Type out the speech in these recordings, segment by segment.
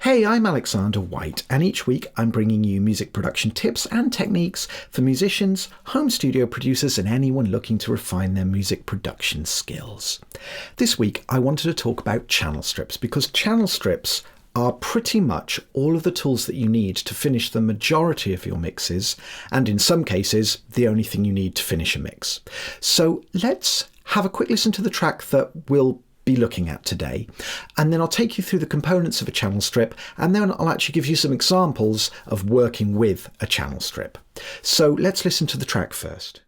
Hey, I'm Alexander White, and each week I'm bringing you music production tips and techniques for musicians, home studio producers, and anyone looking to refine their music production skills. This week I wanted to talk about channel strips, because channel strips are pretty much all of the tools that you need to finish the majority of your mixes, and in some cases, the only thing you need to finish a mix. So let's have a quick listen to the track that we'll be looking at today, and then I'll take you through the components of a channel strip, and then I'll actually give you some examples of working with a channel strip. So let's listen to the track first.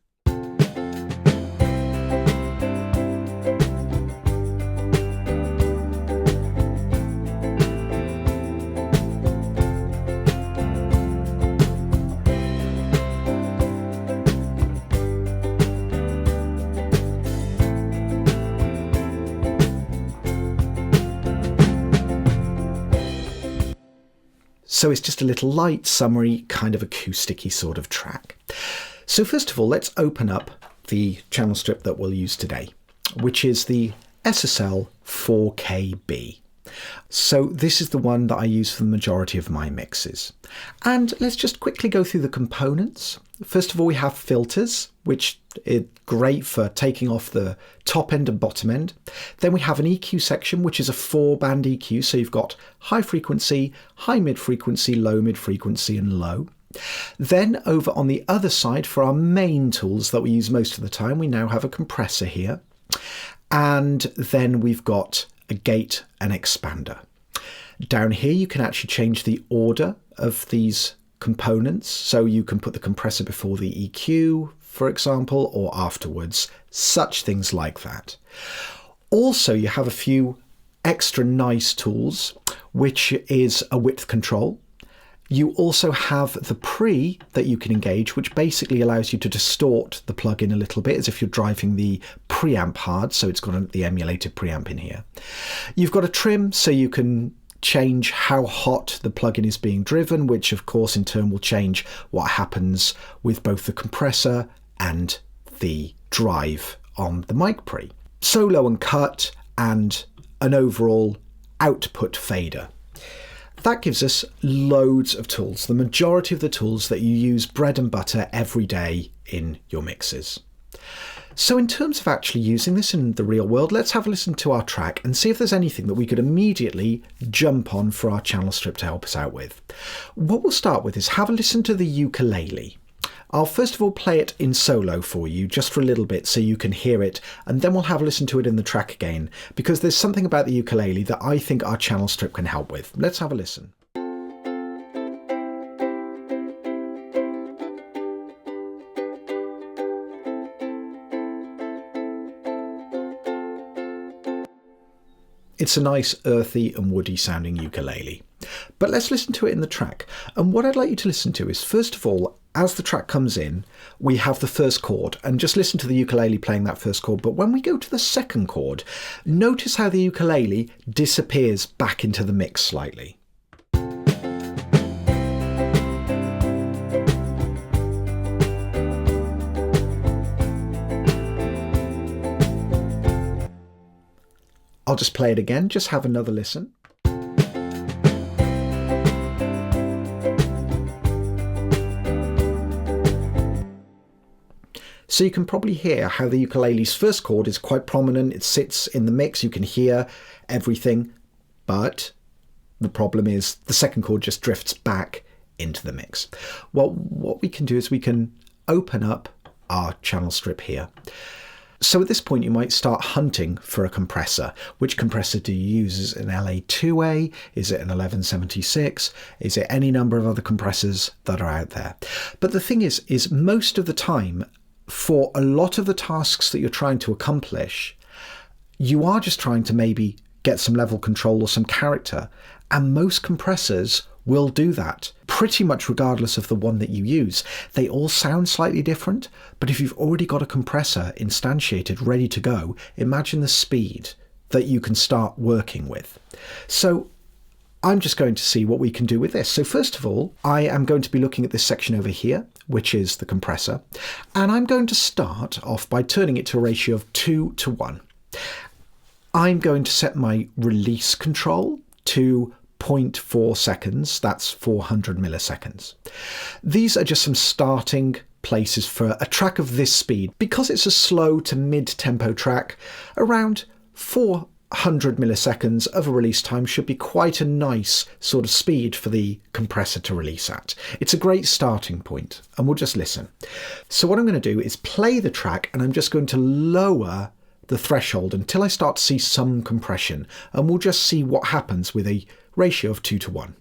So it's just a little light, summery, kind of acousticy sort of track. So first of all, let's open up the channel strip that we'll use today, which is the SSL 4KB. So this is the one that I use for the majority of my mixes. And let's just quickly go through the components. First of all, we have filters, which is great for taking off the top end and bottom end. Then we have an EQ section, which is a 4-band EQ. So you've got high frequency, high mid frequency, low mid frequency, and low. Then over on the other side, for our main tools that we use most of the time, we now have a compressor here. And then we've got a gate and expander. Down here, you can actually change the order of these components. So you can put the compressor before the EQ, for example, or afterwards, such things like that. Also, you have a few extra nice tools, which is a width control. You also have the pre that you can engage, which basically allows you to distort the plugin a little bit, as if you're driving the preamp hard. So it's got the emulated preamp in here. You've got a trim, so you can change how hot the plugin is being driven, which of course in turn will change what happens with both the compressor and the drive on the mic pre. Solo and cut, and an overall output fader. That gives us loads of tools, the majority of the tools that you use bread and butter every day in your mixes. So in terms of actually using this in the real world, let's have a listen to our track and see if there's anything that we could immediately jump on for our channel strip to help us out with. What we'll start with is have a listen to the ukulele. I'll first of all play it in solo for you, just for a little bit so you can hear it, and then we'll have a listen to it in the track again, because there's something about the ukulele that I think our channel strip can help with. Let's have a listen. It's a nice earthy and woody sounding ukulele. But let's listen to it in the track. And what I'd like you to listen to is, first of all, as the track comes in, we have the first chord, and just listen to the ukulele playing that first chord. But when we go to the second chord, notice how the ukulele disappears back into the mix slightly. I'll just play it again, just have another listen. So you can probably hear how the ukulele's first chord is quite prominent. It sits in the mix, you can hear everything, but the problem is the second chord just drifts back into the mix. Well, what we can do is we can open up our channel strip here. So at this point you might start hunting for a compressor. Which compressor do you use? Is it an LA2A? Is it an 1176? Is it any number of other compressors that are out there? But the thing is most of the time, for a lot of the tasks that you're trying to accomplish, you are just trying to maybe get some level control or some character, and most compressors will do that, pretty much regardless of the one that you use. They all sound slightly different, but if you've already got a compressor instantiated, ready to go, imagine the speed that you can start working with. So I'm just going to see what we can do with this. So first of all, I am going to be looking at this section over here, which is the compressor, and I'm going to start off by turning it to a ratio of 2:1. I'm going to set my release control to 0.4 seconds, that's 400 milliseconds. These are just some starting places for a track of this speed. Because it's a slow to mid-tempo track, around 400 milliseconds of a release time should be quite a nice sort of speed for the compressor to release at. It's a great starting point, and we'll just listen. So what I'm going to do is play the track, and I'm just going to lower the threshold until I start to see some compression, and we'll just see what happens with a ratio of 2:1.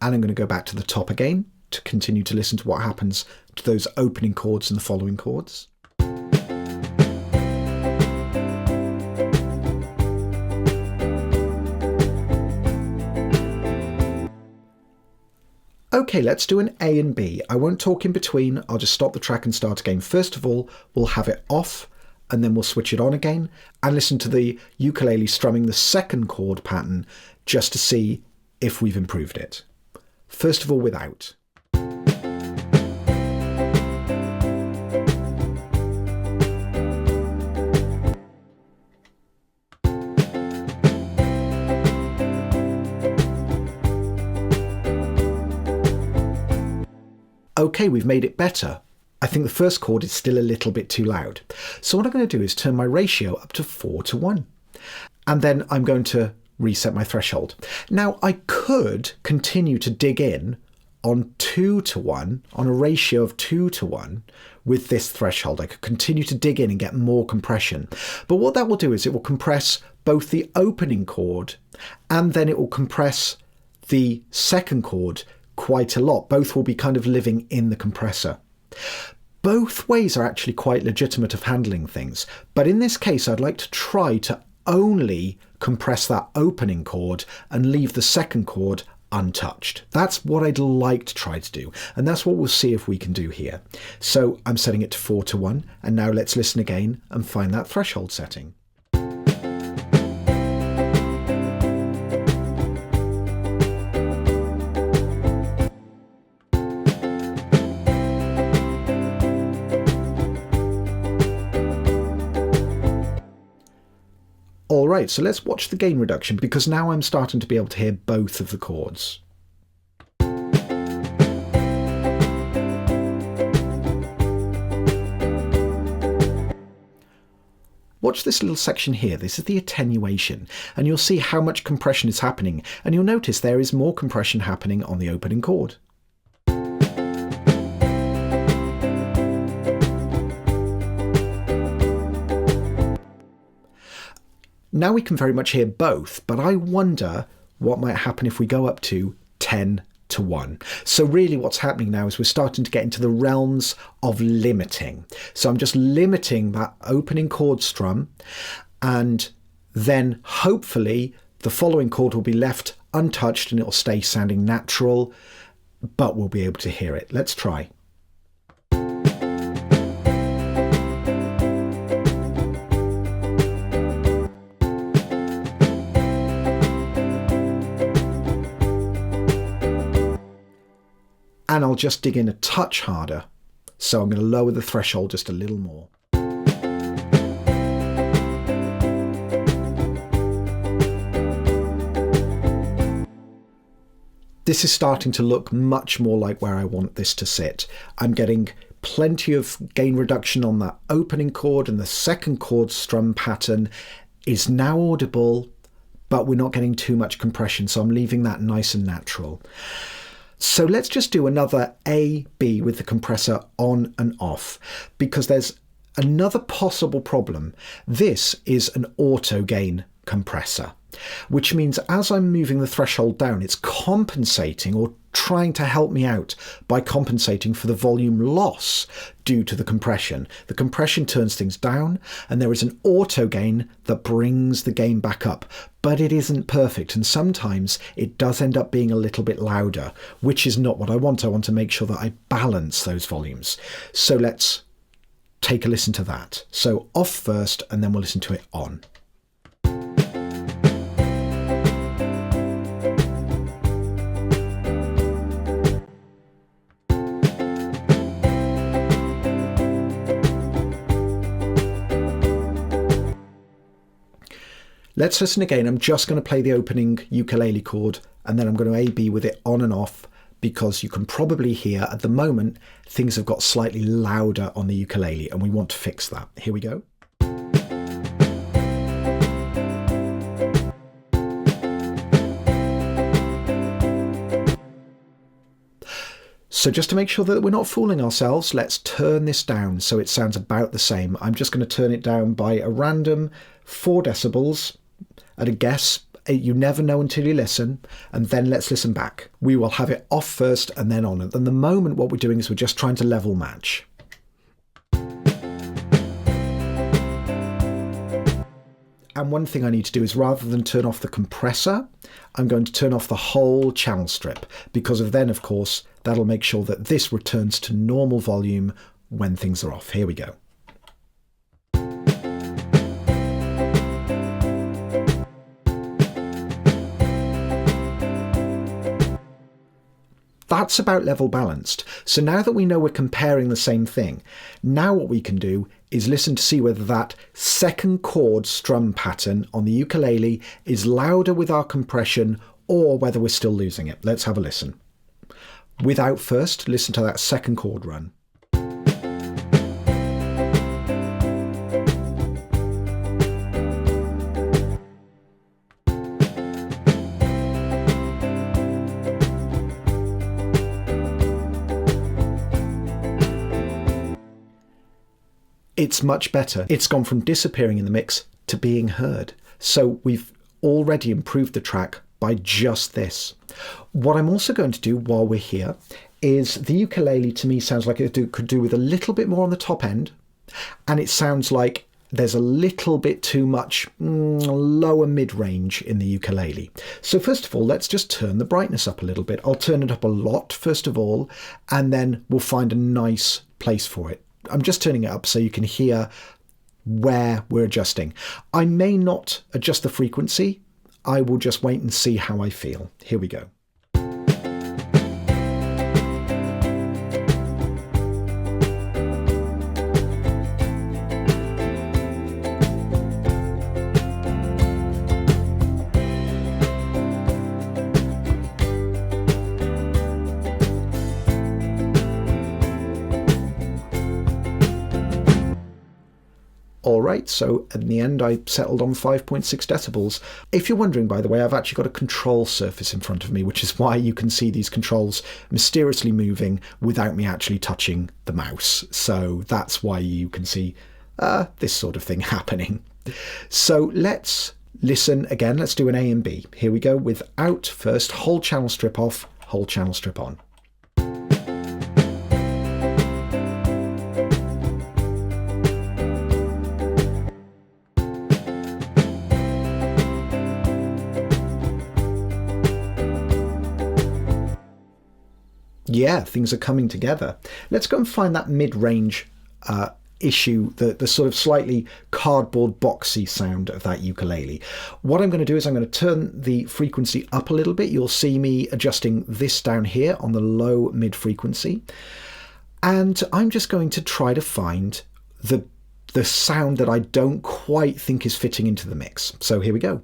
And I'm going to go back to the top again to continue to listen to what happens to those opening chords and the following chords. Okay, let's do an A and B. I won't talk in between, I'll just stop the track and start again. First of all, we'll have it off, and then we'll switch it on again and listen to the ukulele strumming the second chord pattern just to see if we've improved it. First of all, without. Okay, we've made it better. I think the first chord is still a little bit too loud. So what I'm going to do is turn my ratio up to 4:1. And then I'm going to reset my threshold. Now, I could continue to dig in on 2:1, on a ratio of 2:1 with this threshold. I could continue to dig in and get more compression. But what that will do is it will compress both the opening chord and then it will compress the second chord quite a lot. Both will be kind of living in the compressor. Both ways are actually quite legitimate of handling things, but in this case I'd like to try to only compress that opening chord and leave the second chord untouched. That's what I'd like to try to do, and that's what we'll see if we can do here. So I'm setting it to 4:1, and now let's listen again and find that threshold setting. Alright, so let's watch the gain reduction, because now I'm starting to be able to hear both of the chords. Watch this little section here. This is the attenuation, and you'll see how much compression is happening, and you'll notice there is more compression happening on the opening chord. Now we can very much hear both, but I wonder what might happen if we go up to 10:1. So really what's happening now is we're starting to get into the realms of limiting. So I'm just limiting that opening chord strum, and then hopefully the following chord will be left untouched and it'll stay sounding natural, but we'll be able to hear it. Let's try. And I'll just dig in a touch harder. So I'm going to lower the threshold just a little more. This is starting to look much more like where I want this to sit. I'm getting plenty of gain reduction on that opening chord, and the second chord strum pattern is now audible, but we're not getting too much compression, so I'm leaving that nice and natural. So let's just do another A, B with the compressor on and off, because there's another possible problem. This is an auto gain compressor, which means as I'm moving the threshold down, it's compensating or trying to help me out by compensating for the volume loss due to the compression. The compression turns things down, and there is an auto gain that brings the gain back up, but it isn't perfect, and sometimes it does end up being a little bit louder, which is not what I want. I want to make sure that I balance those volumes. So let's take a listen to that. So off first, and then we'll listen to it on. Let's listen again. I'm just going to play the opening ukulele chord and then I'm going to A-B with it on and off, because you can probably hear at the moment things have got slightly louder on the ukulele and we want to fix that. Here we go. So just to make sure that we're not fooling ourselves, let's turn this down so it sounds about the same. I'm just going to turn it down by a random 4 decibels at a guess. You never know until you listen, and then let's listen back. We will have it off first and then on. And the moment what we're doing is we're just trying to level match. And one thing I need to do is, rather than turn off the compressor, I'm going to turn off the whole channel strip, because then, of course, that'll make sure that this returns to normal volume when things are off. Here we go. That's about level balanced. So now that we know we're comparing the same thing, now what we can do is listen to see whether that second chord strum pattern on the ukulele is louder with our compression or whether we're still losing it. Let's have a listen. Without first, listen to that second chord run. It's much better. It's gone from disappearing in the mix to being heard. So we've already improved the track by just this. What I'm also going to do while we're here is, the ukulele to me sounds like it could do with a little bit more on the top end, and it sounds like there's a little bit too much lower mid-range in the ukulele. So first of all, let's just turn the brightness up a little bit. I'll turn it up a lot first of all, and then we'll find a nice place for it. I'm just turning it up so you can hear where we're adjusting. I may not adjust the frequency. I will just wait and see how I feel. Here we go. All right, so in the end I settled on 5.6 decibels. If you're wondering, by the way, I've actually got a control surface in front of me, which is why you can see these controls mysteriously moving without me actually touching the mouse. So that's why you can see this sort of thing happening. So let's listen again. Let's do an A and B. Here we go. Without first, whole channel strip off, whole channel strip on. Yeah, things are coming together. Let's go and find that mid-range issue, the sort of slightly cardboard boxy sound of that ukulele. What I'm going to do is I'm going to turn the frequency up a little bit. You'll see me adjusting this down here on the low mid frequency. And I'm just going to try to find the sound that I don't quite think is fitting into the mix. So here we go.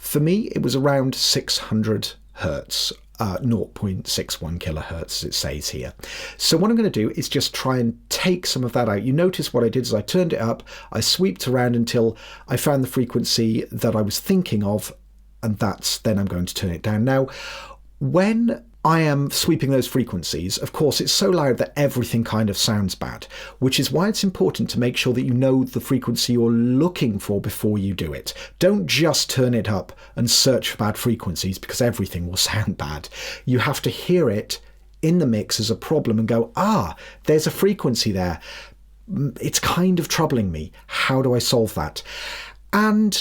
For me, it was around 600 hertz, 0.61 kilohertz, as it says here. So what I'm going to do is just try and take some of that out. You notice what I did is I turned it up, I sweeped around until I found the frequency that I was thinking of, and then I'm going to turn it down. Now, when I am sweeping those frequencies, of course, it's so loud that everything kind of sounds bad, which is why it's important to make sure that you know the frequency you're looking for before you do it. Don't just turn it up and search for bad frequencies, because everything will sound bad. You have to hear it in the mix as a problem and go, there's a frequency there. It's kind of troubling me. How do I solve that? And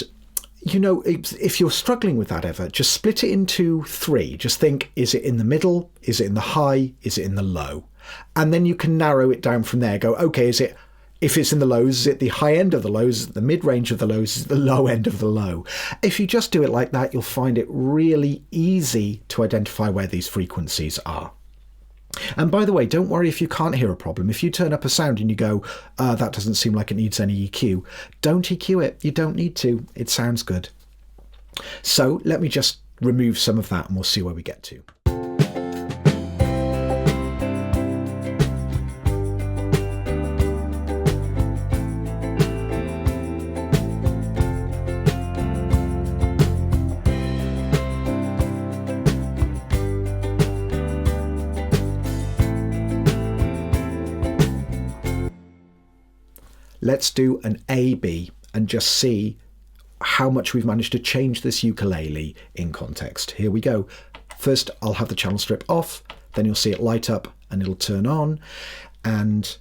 you know, if you're struggling with that ever, just split it into 3. Just think, is it in the middle? Is it in the high? Is it in the low? And then you can narrow it down from there. Go, okay, is it If it's in the lows, is it the high end of the lows, is it the mid-range of the lows, is it the low end of the low? If you just do it like that, you'll find it really easy to identify where these frequencies are. And by the way, don't worry if you can't hear a problem. If you turn up a sound and you go, that doesn't seem like it needs any EQ, don't EQ it. You don't need to. It sounds good. So let me just remove some of that and we'll see where we get to. Let's do an A-B and just see how much we've managed to change this ukulele in context. Here we go. First, I'll have the channel strip off, then you'll see it light up and it'll turn on, and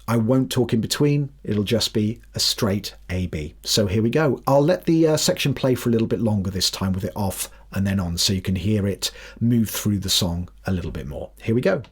I won't talk in between. It'll just be a straight A-B. So here we go. I'll let the section play for a little bit longer this time with it off and then on, so you can hear it move through the song a little bit more. Here we go.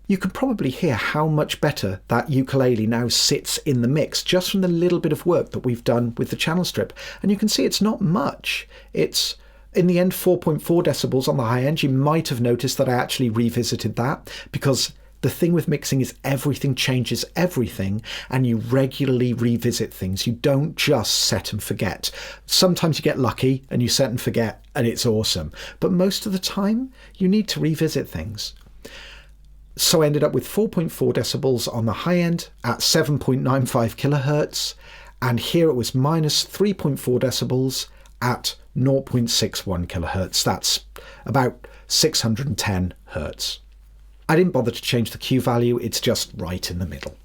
You can probably hear how much better that ukulele now sits in the mix just from the little bit of work that we've done with the channel strip. And you can see it's not much. It's, in the end, 4.4 decibels on the high end. You might have noticed that I actually revisited that, because the thing with mixing is everything changes everything, and you regularly revisit things. You don't just set and forget. Sometimes you get lucky and you set and forget and it's awesome. But most of the time, you need to revisit things. So I ended up with 4.4 decibels on the high end at 7.95 kilohertz. And here it was minus 3.4 decibels at 0.61 kilohertz. That's about 610 hertz. I didn't bother to change the Q value. It's just right in the middle.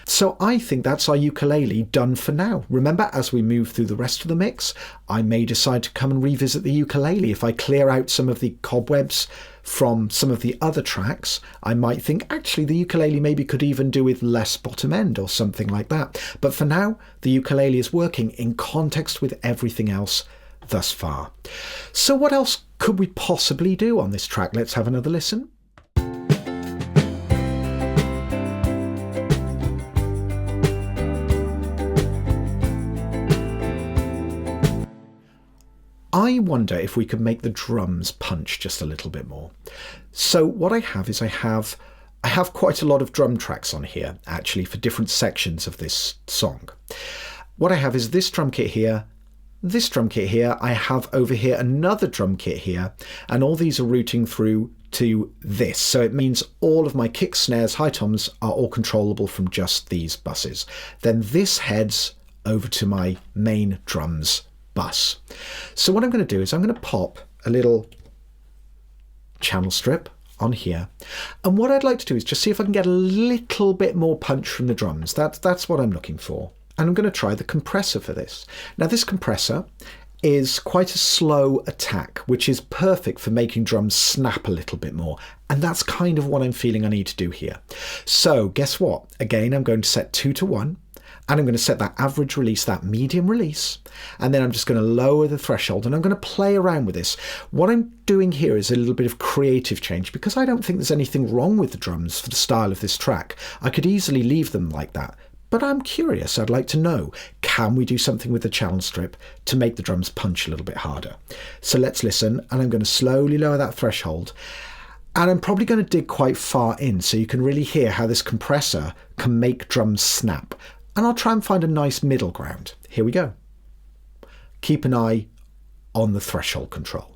So I think that's our ukulele done for now. Remember, as we move through the rest of the mix, I may decide to come and revisit the ukulele. If I clear out some of the cobwebs from some of the other tracks, I might think actually the ukulele maybe could even do with less bottom end or something like that. But for now, the ukulele is working in context with everything else thus far. So what else could we possibly do on this track? Let's have another listen. I wonder if we could make the drums punch just a little bit more. So what I have is I have quite a lot of drum tracks on here, actually, for different sections of this song. What I have is this drum kit here, this drum kit here, I have over here another drum kit here, and all these are routing through to this. So it means all of my kicks, snares, high toms are all controllable from just these buses. Then this heads over to my main drums bus. So what I'm going to do is I'm going to pop a little channel strip on here, and what I'd like to do is just see if I can get a little bit more punch from the drums. That's what I'm looking for. And I'm going to try the compressor for this. Now this compressor is quite a slow attack, which is perfect for making drums snap a little bit more, and that's kind of what I'm feeling I need to do here. So guess what? Again, I'm going to set 2 to 1. And I'm going to set that average release, that medium release, and then I'm just going to lower the threshold, and I'm going to play around with this. What I'm doing here is a little bit of creative change, because I don't think there's anything wrong with the drums for the style of this track. I could easily leave them like that, but I'm curious. I'd like to know, can we do something with the channel strip to make the drums punch a little bit harder? So let's listen, and I'm going to slowly lower that threshold. And I'm probably going to dig quite far in so you can really hear how this compressor can make drums snap. And I'll try and find a nice middle ground. Here we go. Keep an eye on the threshold control.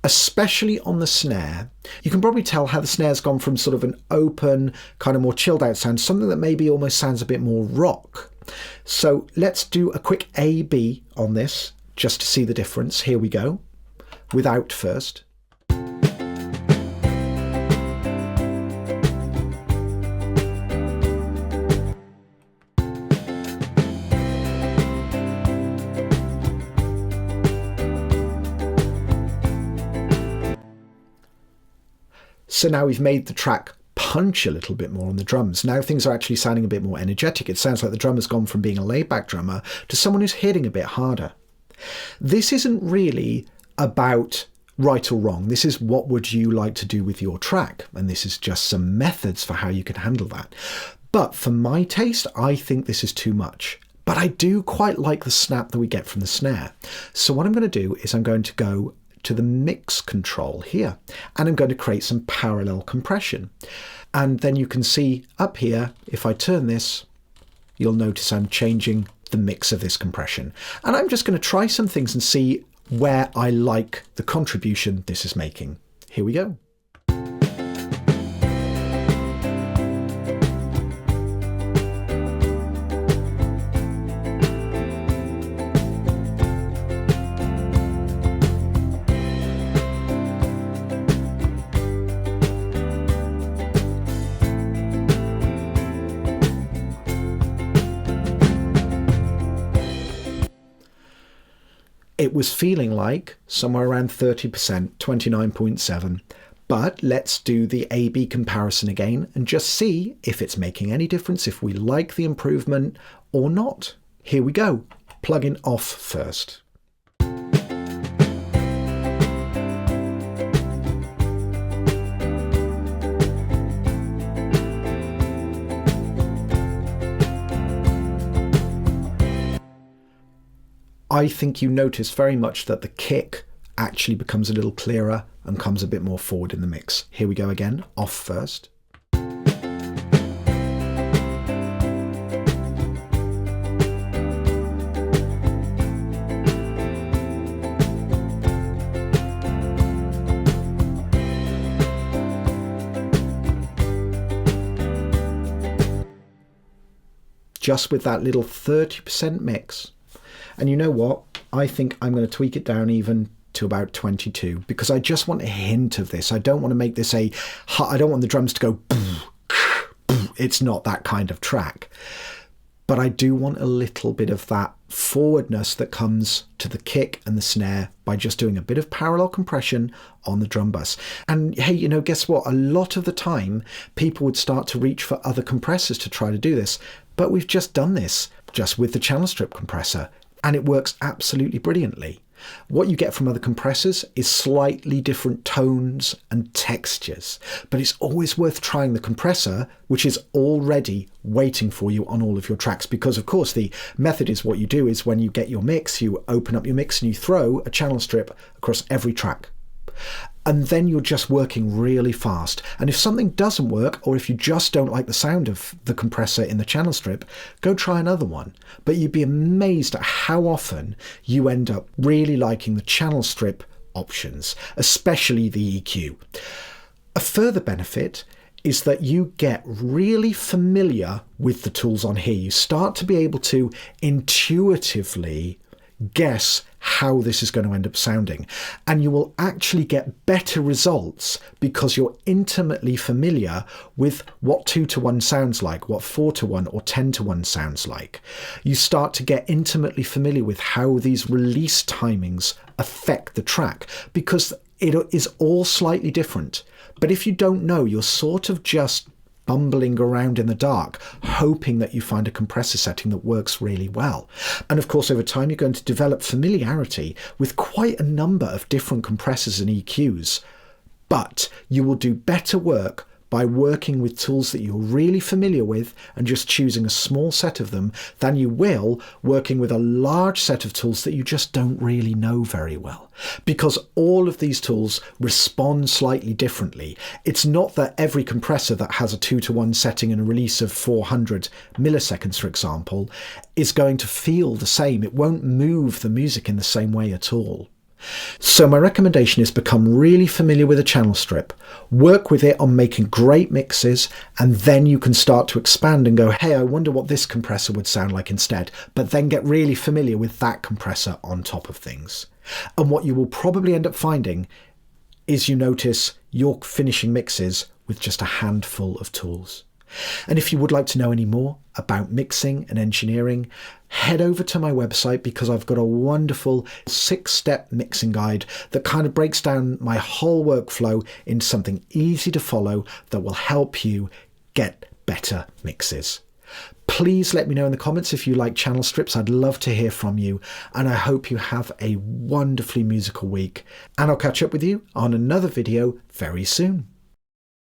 especially on the snare. You can probably tell how the snare's gone from sort of an open, kind of more chilled out sound, something that maybe almost sounds a bit more rock. So let's do a quick A-B on this, just to see the difference. Here we go, without first. So now we've made the track punch a little bit more on the drums. Now things are actually sounding a bit more energetic. It sounds like the drummer's gone from being a laid-back drummer to someone who's hitting a bit harder. This isn't really about right or wrong. This is what would you like to do with your track, and this is just some methods for how you can handle that. But for my taste, I think this is too much. But I do quite like the snap that we get from the snare. So what I'm going to do is I'm going to go to the mix control here, and I'm going to create some parallel compression. And then you can see up here, if I turn this, you'll notice I'm changing the mix of this compression. And I'm just going to try some things and see where I like the contribution this is making. Here we go. It was feeling like somewhere around 30%, 29.7. But let's do the A-B comparison again and just see if it's making any difference, if we like the improvement or not. Here we go. Plugin off first. I think you notice very much that the kick actually becomes a little clearer and comes a bit more forward in the mix. Here we go again, off first. Just with that little 30% mix. And you know what? I think I'm going to tweak it down even to about 22 because I just want a hint of this. I don't want to make this I don't want the drums to go. It's not that kind of track. But I do want a little bit of that forwardness that comes to the kick and the snare by just doing a bit of parallel compression on the drum bus. And hey, you know, guess what? A lot of the time people would start to reach for other compressors to try to do this. But we've just done this just with the channel strip compressor. And it works absolutely brilliantly. What you get from other compressors is slightly different tones and textures, but it's always worth trying the compressor, which is already waiting for you on all of your tracks, because of course the method is what you do is when you get your mix, you open up your mix and you throw a channel strip across every track. And then you're just working really fast. And if something doesn't work, or if you just don't like the sound of the compressor in the channel strip, go try another one. But you'd be amazed at how often you end up really liking the channel strip options, especially the EQ. A further benefit is that you get really familiar with the tools on here. You start to be able to intuitively guess how this is going to end up sounding, and you will actually get better results because you're intimately familiar with what 2-to-1 sounds like, what 4-to-1 or 10-to-1 sounds like. You start to get intimately familiar with how these release timings affect the track because it is all slightly different. But if you don't know, you're sort of just bumbling around in the dark, hoping that you find a compressor setting that works really well. And of course, over time, you're going to develop familiarity with quite a number of different compressors and EQs. But you will do better work by working with tools that you're really familiar with and just choosing a small set of them than you will working with a large set of tools that you just don't really know very well. Because all of these tools respond slightly differently. It's not that every compressor that has a 2-to-1 setting and a release of 400 milliseconds, for example, is going to feel the same. It won't move the music in the same way at all. So my recommendation is become really familiar with a channel strip, work with it on making great mixes, and then you can start to expand and go, hey, I wonder what this compressor would sound like instead, but then get really familiar with that compressor on top of things. And what you will probably end up finding is you notice you're finishing mixes with just a handful of tools. And if you would like to know any more about mixing and engineering, head over to my website, because I've got a wonderful 6-step mixing guide that kind of breaks down my whole workflow into something easy to follow that will help you get better mixes. Please let me know in the comments if you like channel strips. I'd love to hear from you, and I hope you have a wonderfully musical week, and I'll catch up with you on another video very soon.